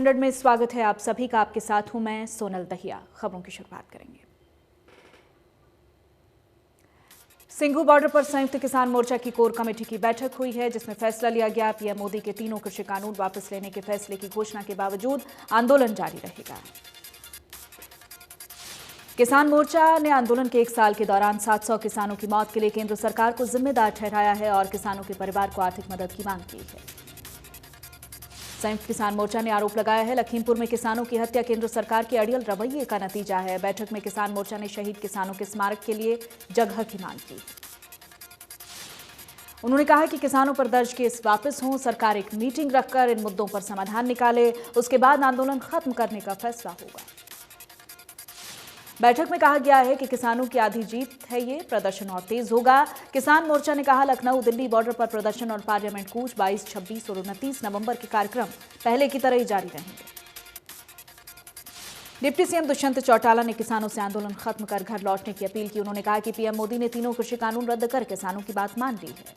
100 में स्वागत है आप सभी का। आपके साथ हूं मैं सोनल दहिया। खबरों की शुरुआत करेंगे। सिंघू बॉर्डर पर संयुक्त किसान मोर्चा की कोर कमेटी की बैठक हुई है, जिसमें फैसला लिया गया पीएम मोदी के तीनों कृषि कानून वापस लेने के फैसले की घोषणा के बावजूद आंदोलन जारी रहेगा। किसान मोर्चा ने आंदोलन के 1 साल के दौरान 700 किसानों की मौत के लिए केंद्र सरकार को जिम्मेदार ठहराया है और किसानों के परिवार को आर्थिक मदद की मांग की है। संयुक्त किसान मोर्चा ने आरोप लगाया है लखीमपुर में किसानों की हत्या केंद्र सरकार के अड़ियल रवैये का नतीजा है। बैठक में किसान मोर्चा ने शहीद किसानों के स्मारक के लिए जगह की मांग की। उन्होंने कहा कि किसानों पर दर्ज केस वापस हों, सरकार एक मीटिंग रखकर इन मुद्दों पर समाधान निकाले, उसके बाद आंदोलन खत्म करने का फैसला होगा। बैठक में कहा गया है कि किसानों की आधी जीत है, ये प्रदर्शन और तेज होगा। किसान मोर्चा ने कहा लखनऊ दिल्ली बॉर्डर पर प्रदर्शन और पार्लियामेंट कूच 22, 26 और 29 नवंबर के कार्यक्रम पहले की तरह ही जारी रहेंगे। डिप्टी सीएम दुष्यंत चौटाला ने किसानों से आंदोलन खत्म कर घर लौटने की अपील की। उन्होंने कहा कि पीएम मोदी ने तीनों कृषि कानून रद्द कर किसानों की बात मान ली है।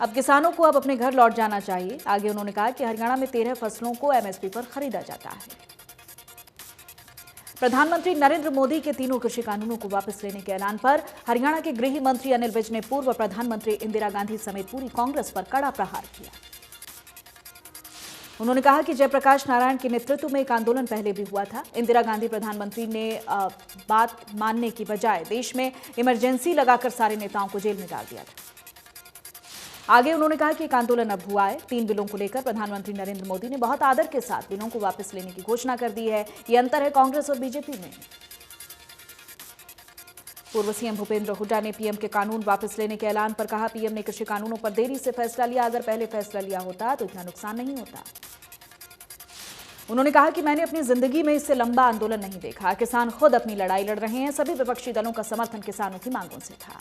अब किसानों को अपने घर लौट जाना चाहिए। आगे उन्होंने कहा कि हरियाणा में 13 फसलों को एमएसपी पर खरीदा जाता है। प्रधानमंत्री नरेंद्र मोदी के तीनों कृषि कानूनों को वापस लेने के ऐलान पर हरियाणा के गृह मंत्री अनिल विज ने पूर्व प्रधानमंत्री इंदिरा गांधी समेत पूरी कांग्रेस पर कड़ा प्रहार किया। उन्होंने कहा कि जयप्रकाश नारायण के नेतृत्व में एक आंदोलन पहले भी हुआ था। इंदिरा गांधी प्रधानमंत्री ने बात मानने की बजाय देश में इमरजेंसी लगाकर सारे नेताओं को जेल में डाल दिया था। आगे उन्होंने कहा कि एक आंदोलन अब हुआ है। 3 बिलों को लेकर प्रधानमंत्री नरेंद्र मोदी ने बहुत आदर के साथ बिलों को वापस लेने की घोषणा कर दी है। ये अंतर है कांग्रेस और बीजेपी में। पूर्व सीएम भूपेंद्र हुड्डा ने पीएम के कानून वापस लेने के ऐलान पर कहा, पीएम ने कृषि कानूनों पर देरी से फैसला लिया। अगर पहले फैसला लिया होता तो इतना नुकसान नहीं होता। उन्होंने कहा कि मैंने अपनी जिंदगी में इससे लंबा आंदोलन नहीं देखा। किसान खुद अपनी लड़ाई लड़ रहे हैं। सभी विपक्षी दलों का समर्थन किसानों की मांगों से था।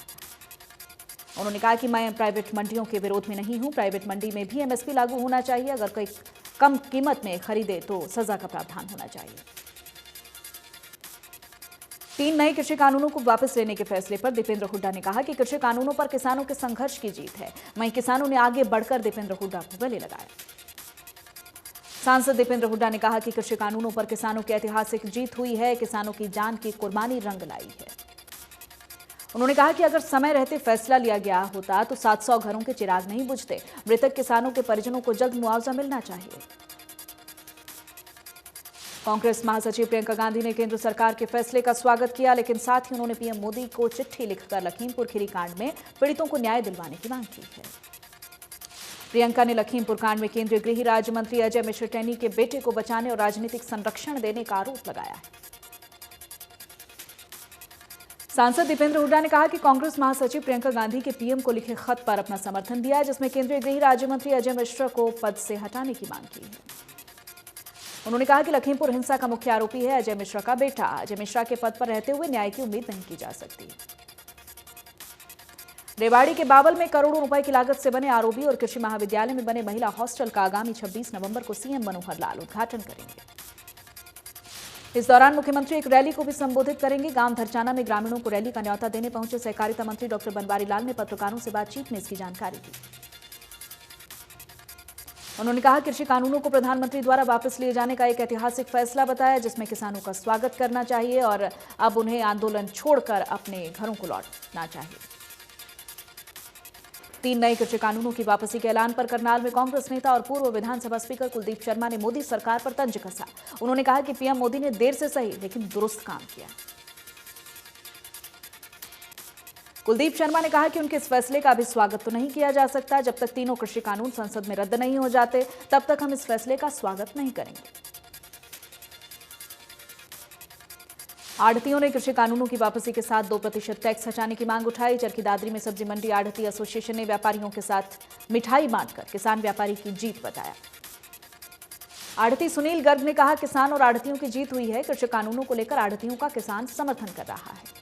उन्होंने कहा कि मैं प्राइवेट मंडियों के विरोध में नहीं हूं। प्राइवेट मंडी में भी एमएसपी लागू होना चाहिए। अगर कोई कम कीमत में खरीदे तो सजा का प्रावधान होना चाहिए। 3 नए कृषि कानूनों को वापस लेने के फैसले पर दीपेंद्र हुड्डा ने कहा कि कृषि कानूनों पर किसानों के संघर्ष की जीत है। वहीं किसानों ने आगे बढ़कर दीपेंद्र हुड्डा को गले लगाया। सांसद दीपेंद्र हुड्डा ने कहा कि कृषि कानूनों पर किसानों की ऐतिहासिक जीत हुई है। किसानों की जान की कुर्बानी रंग लाई है। उन्होंने कहा कि अगर समय रहते फैसला लिया गया होता तो 700 घरों के चिराग नहीं बुझते। मृतक किसानों के परिजनों को जल्द मुआवजा मिलना चाहिए। कांग्रेस महासचिव प्रियंका गांधी ने केंद्र सरकार के फैसले का स्वागत किया, लेकिन साथ ही उन्होंने पीएम मोदी को चिट्ठी लिखकर लखीमपुर खीरी कांड में पीड़ितों को न्याय दिलवाने की मांग की है। प्रियंका ने लखीमपुर कांड में केंद्रीय गृह राज्य मंत्री अजय मिश्र टेनी के बेटे को बचाने और राजनीतिक संरक्षण देने का आरोप लगाया है। सांसद दीपेंद्र हुड्डा ने कहा कि कांग्रेस महासचिव प्रियंका गांधी के पीएम को लिखे खत पर अपना समर्थन दिया है, जिसमें केंद्रीय गृह राज्य मंत्री अजय मिश्र को पद से हटाने की मांग की है। उन्होंने कहा कि लखीमपुर हिंसा का मुख्य आरोपी है अजय मिश्रा का बेटा। अजय मिश्रा के पद पर रहते हुए न्याय की उम्मीद नहीं की जा सकती। रेवाड़ी के बावल में करोड़ों रुपए की लागत से बने आरओबी और कृषि महाविद्यालय में बने महिला हॉस्टल का आगामी 26 नवंबर को सीएम मनोहर लाल उद्घाटन करेंगे। इस दौरान मुख्यमंत्री एक रैली को भी संबोधित करेंगे। गांव धरचाना में ग्रामीणों को रैली का न्यौता देने पहुंचे सहकारिता मंत्री डॉक्टर बनवारी लाल ने पत्रकारों से बातचीत में इसकी जानकारी दी। उन्होंने कहा कृषि कानूनों को प्रधानमंत्री द्वारा वापस लिए जाने का एक ऐतिहासिक फैसला बताया, जिसमें किसानों का स्वागत करना चाहिए और अब उन्हें आंदोलन छोड़कर अपने घरों को लौटना चाहिए। 3 नए कृषि कानूनों की वापसी के ऐलान पर करनाल में कांग्रेस नेता और पूर्व विधानसभा स्पीकर कुलदीप शर्मा ने मोदी सरकार पर तंज कसा। उन्होंने कहा कि पीएम मोदी ने देर से सही लेकिन दुरुस्त काम किया। कुलदीप शर्मा ने कहा कि उनके इस फैसले का अभी स्वागत तो नहीं किया जा सकता। जब तक तीनों कृषि कानून संसद में रद्द नहीं हो जाते तब तक हम इस फैसले का स्वागत नहीं करेंगे। आढ़तियों ने कृषि कानूनों की वापसी के साथ 2% टैक्स हटाने की मांग उठाई। चरखी दादरी में सब्जी मंडी आढ़ती एसोसिएशन ने व्यापारियों के साथ मिठाई बांटकर किसान व्यापारी की जीत बताया। आढ़ती सुनील गर्ग ने कहा किसान और आढ़तियों की जीत हुई है। कृषि कानूनों को लेकर आढ़तियों का किसान समर्थन कर रहा है।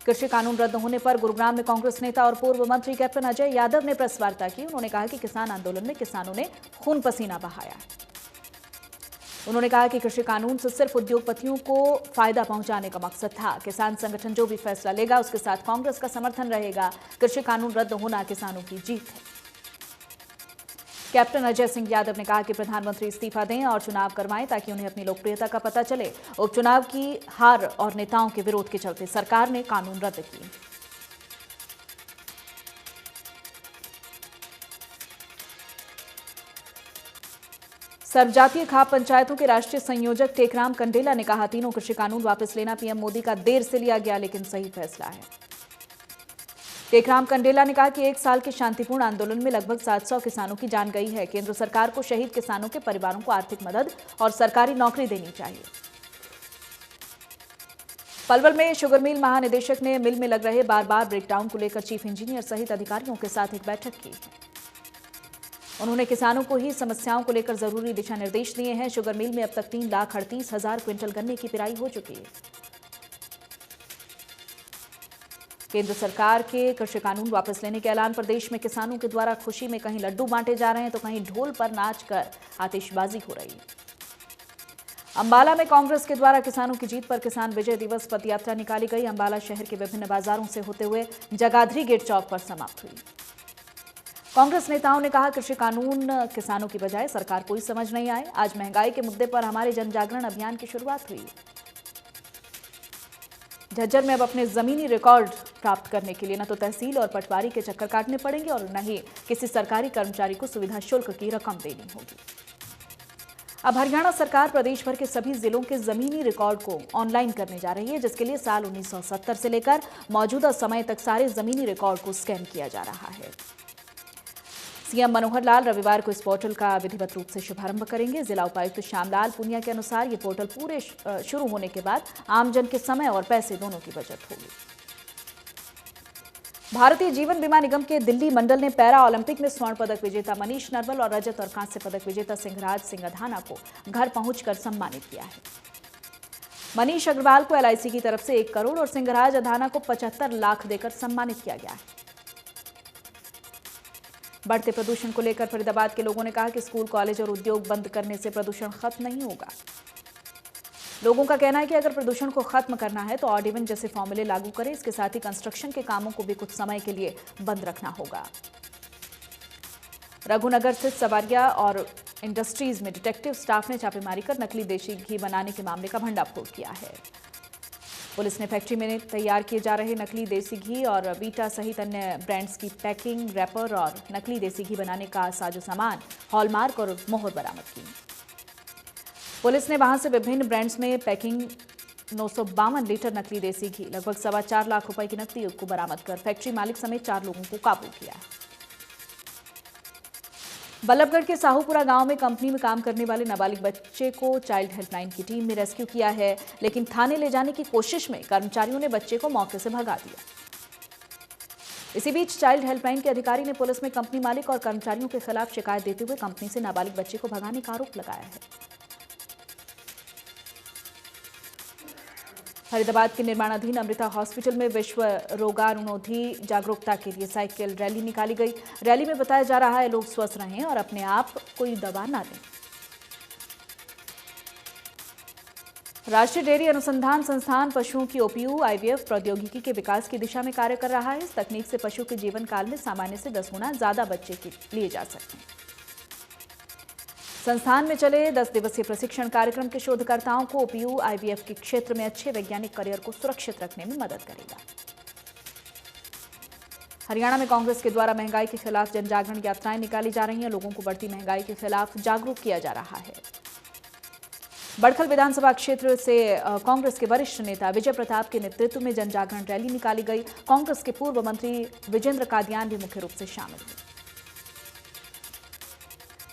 कृषि कानून रद्द होने पर गुरुग्राम में कांग्रेस नेता और पूर्व मंत्री कैप्टन अजय यादव ने प्रेस वार्ता की। उन्होंने कहा कि किसान आंदोलन में किसानों ने खून पसीना बहाया। उन्होंने कहा कि कृषि कानून से सिर्फ उद्योगपतियों को फायदा पहुंचाने का मकसद था। किसान संगठन जो भी फैसला लेगा उसके साथ कांग्रेस का समर्थन रहेगा। कृषि कानून रद्द होना किसानों की जीत है। कैप्टन अजय सिंह यादव ने कहा कि प्रधानमंत्री इस्तीफा दें और चुनाव करवाएं ताकि उन्हें अपनी लोकप्रियता का पता चले। उपचुनाव की हार और नेताओं के विरोध के चलते सरकार ने कानून रद्द किए। सर्वजातीय खाप पंचायतों के राष्ट्रीय संयोजक टेकराम कंडेला ने कहा, तीनों कृषि कानून वापस लेना पीएम मोदी का देर से लिया गया लेकिन सही फैसला है। टेकराम कंडेला ने कहा कि 1 साल के शांतिपूर्ण आंदोलन में लगभग 700 किसानों की जान गई है। केंद्र सरकार को शहीद किसानों के परिवारों को आर्थिक मदद और सरकारी नौकरी देनी चाहिए। पलवल में शुगर मिल महानिदेशक ने मिल में लग रहे बार-बार ब्रेकडाउन को लेकर चीफ इंजीनियर सहित अधिकारियों के साथ एक बैठक की है। उन्होंने किसानों को ही समस्याओं को लेकर जरूरी दिशा निर्देश दिए हैं। शुगर मिल में अब तक 3,38,000 क्विंटल गन्ने की पिराई हो चुकी है। केंद्र सरकार के कृषि कानून वापस लेने के ऐलान पर देश में किसानों के द्वारा खुशी में कहीं लड्डू बांटे जा रहे हैं तो कहीं ढोल पर नाचकर आतिशबाजी हो रही है। अंबाला में कांग्रेस के द्वारा किसानों की जीत पर किसान विजय दिवस पदयात्रा निकाली गई। अंबाला शहर के विभिन्न बाजारों से होते हुए जगाधरी गेट चौक पर समाप्त हुई। कांग्रेस नेताओं ने कहा, कृषि कानून किसानों की बजाय सरकार कोई समझ नहीं आए। आज महंगाई के मुद्दे पर हमारे जन जागरण अभियान की शुरुआत हुई। झज्जर में अब अपने जमीनी रिकॉर्ड प्राप्त करने के लिए न तो तहसील और पटवारी के चक्कर काटने पड़ेंगे और न ही किसी सरकारी कर्मचारी को सुविधा शुल्क की रकम देनी होगी। अब हरियाणा सरकार प्रदेश भर के सभी जिलों के जमीनी रिकॉर्ड को ऑनलाइन करने जा रही है, जिसके लिए साल 1970 से लेकर मौजूदा समय तक सारे जमीनी रिकॉर्ड को स्कैन किया जा रहा है। सीएम मनोहर लाल रविवार को इस पोर्टल का विधिवत रूप से शुभारंभ करेंगे। जिला उपायुक्त श्यामलाल पुनिया के अनुसार ये पोर्टल पूरे शुरू होने के बाद आमजन के समय और पैसे दोनों की बचत होगी। भारतीय जीवन बीमा निगम के दिल्ली मंडल ने पैरा ओलंपिक में स्वर्ण पदक विजेता मनीष नरवल और रजत और कांस्य पदक विजेता सिंहराज सिंह अधाना को घर पहुंचकर सम्मानित किया है। मनीष अग्रवाल को एलआईसी की तरफ से 1 करोड़ और सिंहराज अधाना को 75 लाख देकर सम्मानित किया गया है। बढ़ते प्रदूषण को लेकर फरीदाबाद के लोगों ने कहा कि स्कूल, कॉलेज और उद्योग बंद करने से प्रदूषण खत्म नहीं होगा। लोगों का कहना है कि अगर प्रदूषण को खत्म करना है तो ऑड इवन जैसे फॉर्मूले लागू करें। इसके साथ ही कंस्ट्रक्शन के कामों को भी कुछ समय के लिए बंद रखना होगा। रघुनगर स्थित सवारिया और इंडस्ट्रीज में डिटेक्टिव स्टाफ ने छापेमारी कर नकली देशी घी बनाने के मामले का भंडाफोड़ किया है। पुलिस ने फैक्ट्री में तैयार किए जा रहे नकली देसी घी और वीटा सहित अन्य ब्रांड्स की पैकिंग, रैपर और नकली देसी घी बनाने का साजो सामान, हॉलमार्क और मोहर बरामद की। पुलिस ने वहां से विभिन्न ब्रांड्स में पैकिंग 952 लीटर नकली देसी घी, लगभग 4.25 लाख रुपए की नकदी को बरामद कर फैक्ट्री मालिक समेत 4 लोगों को काबू किया है। बल्लभगढ़ के साहूपुरा गांव में कंपनी में काम करने वाले नाबालिग बच्चे को चाइल्ड हेल्पलाइन की टीम ने रेस्क्यू किया है, लेकिन थाने ले जाने की कोशिश में कर्मचारियों ने बच्चे को मौके से भगा दिया। इसी बीच चाइल्ड हेल्पलाइन के अधिकारी ने पुलिस में कंपनी मालिक और कर्मचारियों के खिलाफ शिकायत देते हुए कंपनी से नाबालिग बच्चे को भगाने का आरोप लगाया है। फरीदाबाद के निर्माणाधीन अमृता हॉस्पिटल में विश्व रोगाणुरोधी जागरूकता के लिए साइकिल रैली निकाली गई। रैली में बताया जा रहा है लोग स्वस्थ रहें और अपने आप कोई दवा ना लें। राष्ट्रीय डेयरी अनुसंधान संस्थान पशुओं की ओपीयू आईवीएफ प्रौद्योगिकी के विकास की दिशा में कार्य कर रहा है। इस तकनीक से पशु के जीवन काल में सामान्य से 10 गुना ज्यादा बच्चे लिए जा सकते हैं। संस्थान में चले 10 दिवसीय प्रशिक्षण कार्यक्रम के शोधकर्ताओं को ओपीयू आईवीएफ के क्षेत्र में अच्छे वैज्ञानिक करियर को सुरक्षित रखने में मदद करेगा। हरियाणा में कांग्रेस के द्वारा महंगाई के खिलाफ जन जागरण यात्राएं निकाली जा रही हैं। लोगों को बढ़ती महंगाई के खिलाफ जागरूक किया जा रहा है। बड़खल विधानसभा क्षेत्र से कांग्रेस के वरिष्ठ नेता विजय प्रताप के नेतृत्व में जन जागरण रैली निकाली गई। कांग्रेस के पूर्व मंत्री विजेंद्र कादियान भी मुख्य रूप से शामिल हुए।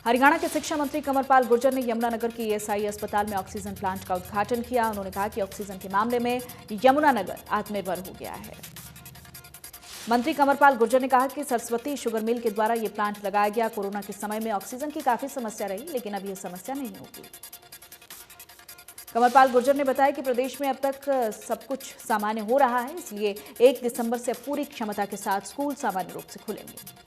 हरियाणा के शिक्षा मंत्री कंवरपाल गुर्जर ने यमुनानगर के ईएसआई अस्पताल में ऑक्सीजन प्लांट का उद्घाटन किया। उन्होंने कहा कि ऑक्सीजन के मामले में यमुनानगर आत्मनिर्भर हो गया है। मंत्री कंवरपाल गुर्जर ने कहा कि सरस्वती शुगर मिल के द्वारा ये प्लांट लगाया गया। कोरोना के समय में ऑक्सीजन की काफी समस्या रही, लेकिन अब यह समस्या नहीं होगी। कंवरपाल गुर्जर ने बताया कि प्रदेश में अब तक सब कुछ सामान्य हो रहा है, इसलिए 1 दिसंबर से पूरी क्षमता के साथ स्कूल सामान्य रूप से खुलेंगे।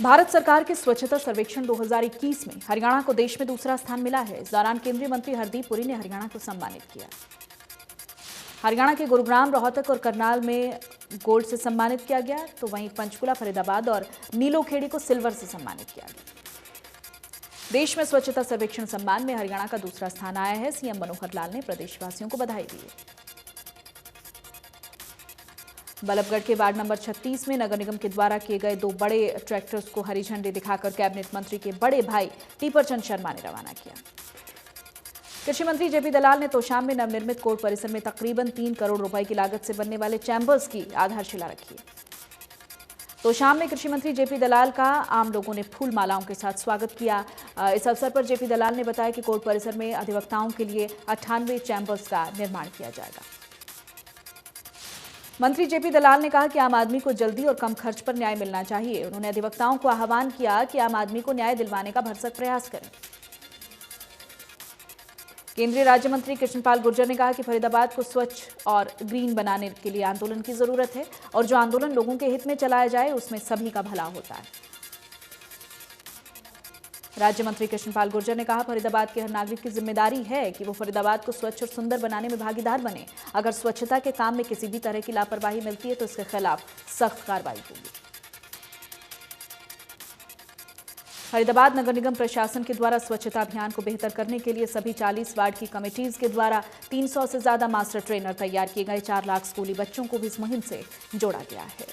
भारत सरकार के स्वच्छता सर्वेक्षण 2021 में हरियाणा को देश में दूसरा स्थान मिला है। इस दौरान केंद्रीय मंत्री हरदीप पुरी ने हरियाणा को सम्मानित किया। हरियाणा के गुरुग्राम, रोहतक और करनाल में गोल्ड से सम्मानित किया गया, तो वहीं पंचकुला, फरीदाबाद और नीलोखेड़ी को सिल्वर से सम्मानित किया गया। देश में स्वच्छता सर्वेक्षण सम्मान में हरियाणा का दूसरा स्थान आया है। सीएम मनोहर लाल ने प्रदेशवासियों को बधाई दी है। बल्लभगढ़ के वार्ड नंबर 36 में नगर निगम के द्वारा किए गए 2 बड़े ट्रैक्टर्स को हरी झंडी दिखाकर कैबिनेट मंत्री के बड़े भाई टीपरचंद शर्मा ने रवाना किया। कृषि मंत्री जेपी दलाल ने तोशाम में नवनिर्मित कोर्ट परिसर में तकरीबन 3 करोड़ रुपए की लागत से बनने वाले चैंबर्स की आधारशिला रखी। तोशाम में कृषि मंत्री जेपी दलाल का आम लोगों ने फूल मालाओं के साथ स्वागत किया। इस अवसर पर जेपी दलाल ने बताया कि कोर्ट परिसर में अधिवक्ताओं के लिए 98 चैंबर्स का निर्माण किया जाएगा। मंत्री जेपी दलाल ने कहा कि आम आदमी को जल्दी और कम खर्च पर न्याय मिलना चाहिए। उन्होंने अधिवक्ताओं को आह्वान किया कि आम आदमी को न्याय दिलवाने का भरसक प्रयास करें। केंद्रीय राज्य मंत्री कृष्णपाल गुर्जर ने कहा कि फरीदाबाद को स्वच्छ और ग्रीन बनाने के लिए आंदोलन की जरूरत है और जो आंदोलन लोगों के हित में चलाया जाए उसमें सभी का भला होता है। राज्य मंत्री कृष्णपाल गुर्जर ने कहा, फरीदाबाद के हर नागरिक की जिम्मेदारी है कि वो फरीदाबाद को स्वच्छ और सुंदर बनाने में भागीदार बने। अगर स्वच्छता के काम में किसी भी तरह की लापरवाही मिलती है तो इसके खिलाफ सख्त कार्रवाई होगी। फरीदाबाद नगर निगम प्रशासन के द्वारा स्वच्छता अभियान को बेहतर करने के लिए सभी 40 वार्ड की कमेटीज के द्वारा 300 से ज्यादा मास्टर ट्रेनर तैयार किए गए। 4 लाख स्कूली बच्चों को भी इस मुहिम से जोड़ा गया है।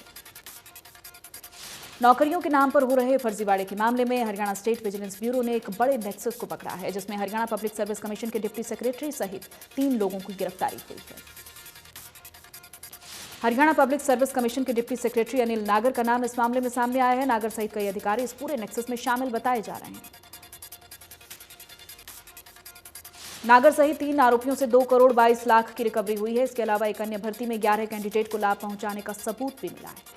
नौकरियों के नाम पर हो रहे फर्जीवाड़े के मामले में हरियाणा स्टेट विजिलेंस ब्यूरो ने एक बड़े नेक्सस को पकड़ा है, जिसमें हरियाणा पब्लिक सर्विस कमीशन के डिप्टी सेक्रेटरी सहित 3 लोगों की गिरफ्तारी हुई है। हरियाणा पब्लिक सर्विस कमीशन के डिप्टी सेक्रेटरी अनिल नागर का नाम इस मामले में सामने आया है। नागर सहित कई अधिकारी इस पूरे नेक्सस में शामिल बताए जा रहे हैं। नागर सहित 3 आरोपियों से 2 करोड़ 22 लाख की रिकवरी हुई है। इसके अलावा एक अन्य भर्ती में 11 कैंडिडेट को लाभ पहुंचाने का सबूत भी मिला है।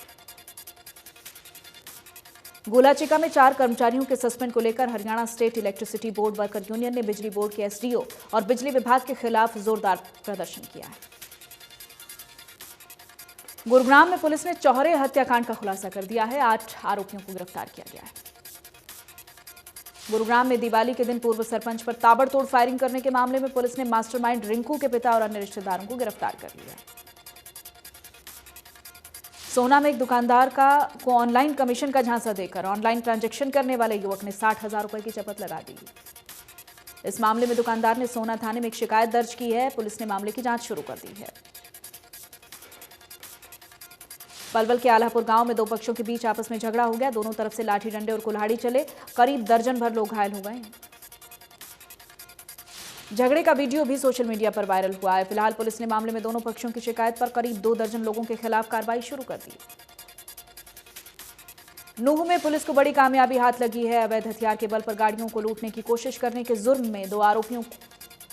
गोलाचिका में 4 कर्मचारियों के सस्पेंड को लेकर Haryana state electricity board worker union ने बिजली बोर्ड के एसडीओ और बिजली विभाग के खिलाफ जोरदार प्रदर्शन किया है। गुरुग्राम में पुलिस ने चौहरे हत्याकांड का खुलासा कर दिया है। 8 आरोपियों को गिरफ्तार किया गया है। गुरुग्राम में दिवाली के दिन पूर्व सरपंच पर ताबड़तोड़ फायरिंग करने के मामले में पुलिस ने मास्टरमाइंड रिंकू के पिता और अन्य रिश्तेदारों को गिरफ्तार कर लिया है। सोना में एक दुकानदार को ऑनलाइन कमीशन का झांसा देकर ऑनलाइन ट्रांजैक्शन करने वाले युवक ने 60,000 रुपए की चपत लगा दी। इस मामले में दुकानदार ने सोना थाने में एक शिकायत दर्ज की है। पुलिस ने मामले की जांच शुरू कर दी है। पलवल के आलापुर गांव में 2 पक्षों के बीच आपस में झगड़ा हो गया। दोनों तरफ से लाठी डंडे और कुल्हाड़ी चले। करीब दर्जन भर लोग घायल हो गए। झगड़े का वीडियो भी सोशल मीडिया पर वायरल हुआ है। फिलहाल पुलिस ने मामले में दोनों पक्षों की शिकायत पर करीब 2 दर्जन लोगों के खिलाफ कार्रवाई शुरू कर दी। नूह में पुलिस को बड़ी कामयाबी हाथ लगी है। अवैध हथियार के बल पर गाड़ियों को लूटने की कोशिश करने के जुर्म में 2 आरोपियों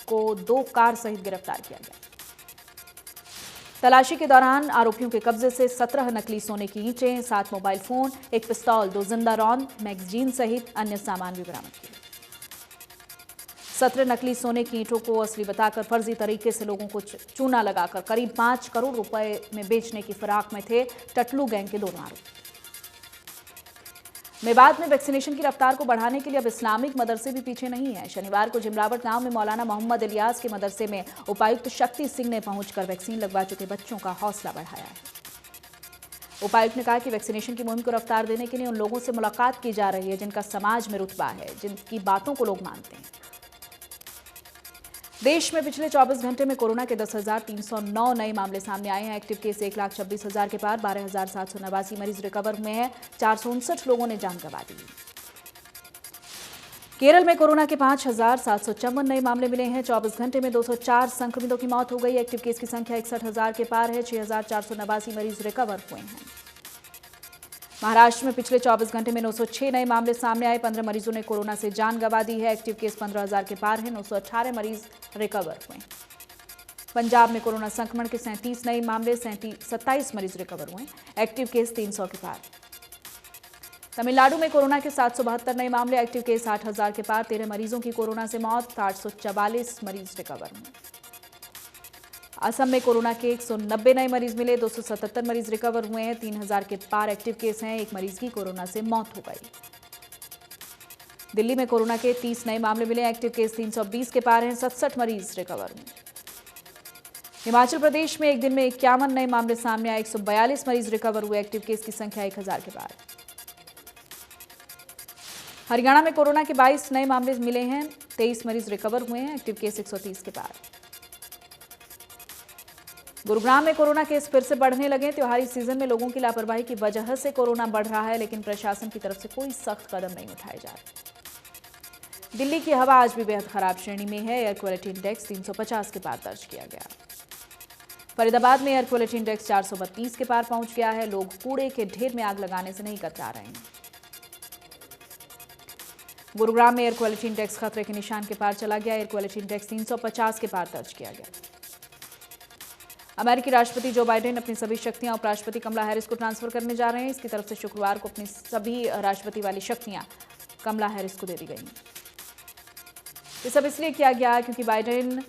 को 2 कार सहित गिरफ्तार किया गया। तलाशी के दौरान आरोपियों के कब्जे से 17 नकली सोने की ईंटें, 7 मोबाइल फोन, 1 पिस्तौल, 2 जिंदा रॉन्ड, मैगजीन सहित अन्य सामान भी बरामद किए। 17 नकली सोने की ईंटों को असली बताकर फर्जी तरीके से लोगों को चूना लगाकर करीब 5 करोड़ रुपए में बेचने की फिराक में थे टटलू गैंग के दोनों आरोपी। मेवात में वैक्सीनेशन की रफ्तार को बढ़ाने के लिए अब इस्लामिक मदरसे भी पीछे नहीं है। शनिवार को जिमरावट गांव में मौलाना मोहम्मद इलियास के मदरसे में उपायुक्त शक्ति सिंह ने पहुंचकर वैक्सीन लगवा चुके बच्चों का हौसला बढ़ाया है। उपायुक्त ने कहा कि वैक्सीनेशन की मुहिम को रफ्तार देने के लिए उन लोगों से मुलाकात की जा रही है जिनका समाज में रुतबा है, जिनकी बातों को लोग मानते हैं। देश में पिछले 24 घंटे में कोरोना के 10,309 नए मामले सामने आए हैं। एक्टिव केस 1,26,000 के पार। 12,789 मरीज रिकवर हुए हैं। 459 लोगों ने जान गंवा दी। केरल में कोरोना के 5,754 नए मामले मिले हैं। 24 घंटे में 204 संक्रमितों की मौत हो गई। एक्टिव केस की संख्या 61,000 के पार है। 6,489 मरीज रिकवर हुए हैं। महाराष्ट्र में पिछले 24 घंटे में 906 नए मामले सामने आए। 15 मरीजों ने कोरोना से जान गंवा दी है। एक्टिव केस 15,000 के पार है। 918 मरीज रिकवर हुए। पंजाब में कोरोना संक्रमण के 37 नए मामले, 27 मरीज रिकवर हुए। एक्टिव केस 300 के पार। तमिलनाडु में कोरोना के 772 नए मामले। एक्टिव केस 8,000 के पार। 13 मरीजों की कोरोना से मौत। 844 मरीज रिकवर हुए। असम में कोरोना के 190 नए मरीज मिले। 277 मरीज रिकवर हुए हैं। 3,000 के पार एक्टिव केस हैं। 1 मरीज की कोरोना से मौत हो गई। दिल्ली में कोरोना के 30 नए मामले मिले। एक्टिव केस 320 के पार हैं। 67 मरीज रिकवर हुए। हिमाचल प्रदेश में एक दिन में 51 नए मामले सामने आए, 142 मरीज रिकवर हुए, एक्टिव केस की संख्या 1000 के पार। हरियाणा में कोरोना के 22 नए मामले मिले हैं, 23 मरीज रिकवर हुए हैं, एक्टिव केस 130 के पार। गुरुग्राम में कोरोना केस फिर से बढ़ने लगे। त्योहारी सीजन में लोगों की लापरवाही की वजह से कोरोना बढ़ रहा है, लेकिन प्रशासन की तरफ से कोई सख्त कदम नहीं उठाए जा रहे। दिल्ली की हवा आज भी बेहद खराब श्रेणी में है। एयर क्वालिटी इंडेक्स 350 के पार दर्ज किया गया। फरीदाबाद में एयर क्वालिटी इंडेक्स 432 के पार पहुंच गया है। लोग कूड़े के ढेर में आग लगाने से नहीं कतरा रहे हैं। गुरुग्राम में एयर क्वालिटी इंडेक्स खतरे के निशान के पार चला गया। एयर क्वालिटी इंडेक्स 350 के पार दर्ज किया गया। अमेरिकी राष्ट्रपति जो बाइडेन अपनी सभी शक्तियां उपराष्ट्रपति कमला हैरिस को ट्रांसफर करने जा रहे हैं। इसकी तरफ से शुक्रवार को अपनी सभी राष्ट्रपति वाली शक्तियां कमला हैरिस को दे दी गई। ये सब इसलिए किया गया क्योंकि बाइडेन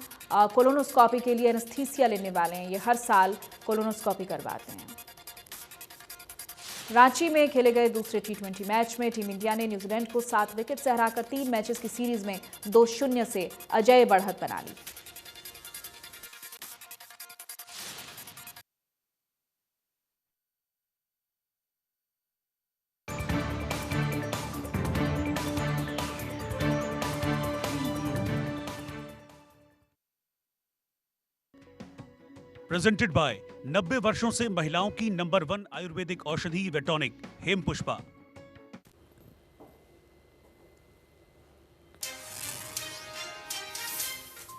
कोलोनोस्कोपी के लिए एनेस्थीसिया लेने वाले हैं। ये हर साल कोलोनोस्कोपी करवाते हैं। रांची में खेले गए दूसरे T20 मैच में टीम इंडिया ने न्यूजीलैंड को 7 विकेट से हराकर 3 मैचेस की सीरीज में 2-0 से अजेय बढ़त बना ली। प्रेजेंटेड बाय 90 वर्षों से महिलाओं की नंबर 1 आयुर्वेदिक औषधि वेटॉनिक हेम पुष्पा।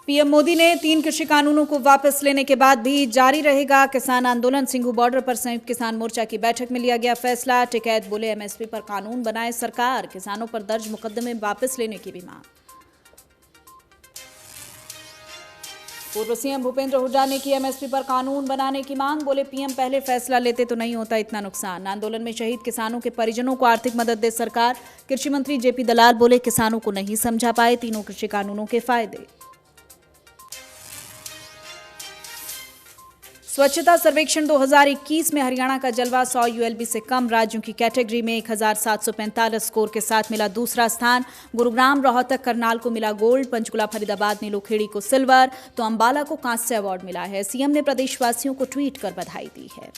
पीएम मोदी ने 3 कृषि कानूनों को वापस लेने के बाद भी जारी रहेगा किसान आंदोलन। सिंघू बॉर्डर पर संयुक्त किसान मोर्चा की बैठक में लिया गया फैसला। टिकैत बोले एमएसपी पर कानून बनाए सरकार। किसानों पर दर्ज मुकदमे वापस लेने की भी मांग। पूर्व सीएम भूपेंद्र हुड्डा ने की एमएसपी पर कानून बनाने की मांग। बोले पीएम पहले फैसला लेते तो नहीं होता इतना नुकसान। आंदोलन में शहीद किसानों के परिजनों को आर्थिक मदद दे सरकार। कृषि मंत्री जेपी दलाल बोले किसानों को नहीं समझा पाए तीनों कृषि कानूनों के फायदे। स्वच्छता सर्वेक्षण 2021 में हरियाणा का जलवा 100 यूएलबी से कम राज्यों की कैटेगरी में 1745 स्कोर के साथ मिला दूसरा स्थान। गुरुग्राम, रोहतक, करनाल को मिला गोल्ड, पंचकुला, फरीदाबाद, नीलोखेड़ी को सिल्वर तो अंबाला को कांस्य अवार्ड मिला है। सीएम ने प्रदेशवासियों को ट्वीट कर बधाई दी है।